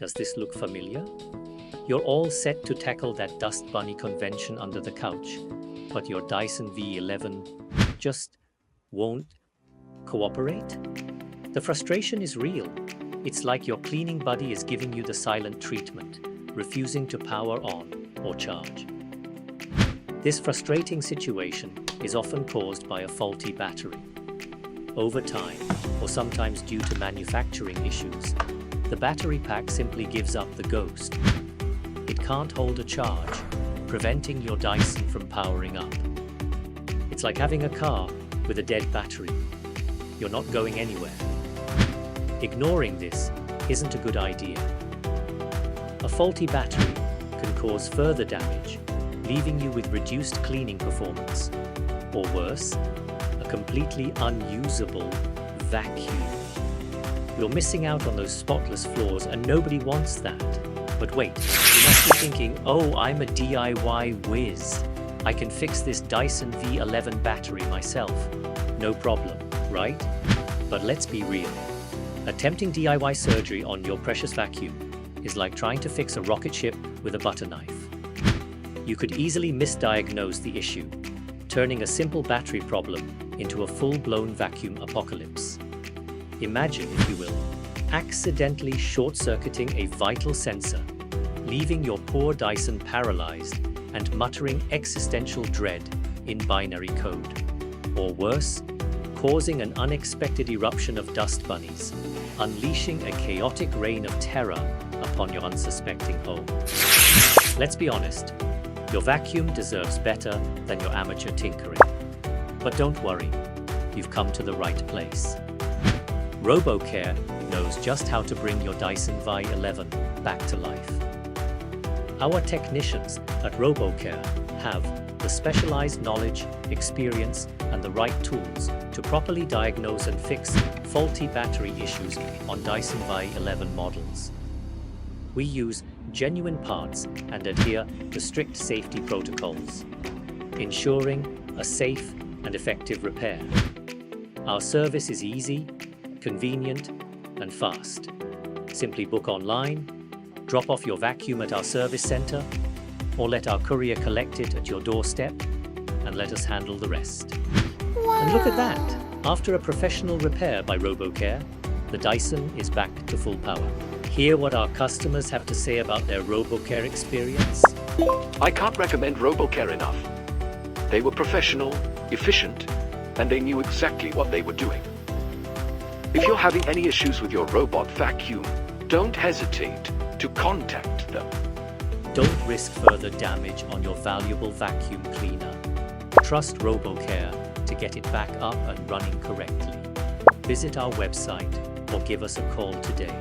Does this look familiar? You're all set to tackle that dust bunny convention under the couch, but your Dyson V11 just won't cooperate? The frustration is real. It's like your cleaning buddy is giving you the silent treatment, refusing to power on or charge. This frustrating situation is often caused by a faulty battery. Over time, or sometimes due to manufacturing issues, the battery pack simply gives up the ghost. It can't hold a charge, preventing your Dyson from powering up. It's like having a car with a dead battery. You're not going anywhere. Ignoring this isn't a good idea. A faulty battery can cause further damage, leaving you with reduced cleaning performance, or worse, a completely unusable vacuum. You're missing out on those spotless floors, and nobody wants that. But wait, you must be thinking, oh, I'm a DIY whiz. I can fix this Dyson V11 battery myself. No problem, right? But let's be real. Attempting DIY surgery on your precious vacuum is like trying to fix a rocket ship with a butter knife. You could easily misdiagnose the issue, turning a simple battery problem into a full-blown vacuum apocalypse. Imagine, if you will, accidentally short-circuiting a vital sensor, leaving your poor Dyson paralyzed and muttering existential dread in binary code. Or worse, causing an unexpected eruption of dust bunnies, unleashing a chaotic reign of terror upon your unsuspecting home. Let's be honest, your vacuum deserves better than your amateur tinkering. But don't worry, you've come to the right place. RoboCare knows just how to bring your Dyson V11 back to life. Our technicians at RoboCare have the specialized knowledge, experience, and the right tools to properly diagnose and fix faulty battery issues on Dyson V11 models. We use genuine parts and adhere to strict safety protocols, ensuring a safe and effective repair. Our service is easy, convenient, and fast. Simply book online, drop off your vacuum at our service center, or let our courier collect it at your doorstep, and let us handle the rest. Wow. And look at that! After a professional repair by RoboCare, the Dyson is back to full power. Hear what our customers have to say about their RoboCare experience? I can't recommend RoboCare enough. They were professional, efficient, and they knew exactly what they were doing. If you're having any issues with your robot vacuum, don't hesitate to contact them. Don't risk further damage on your valuable vacuum cleaner. Trust RoboCare to get it back up and running correctly. Visit our website or give us a call today.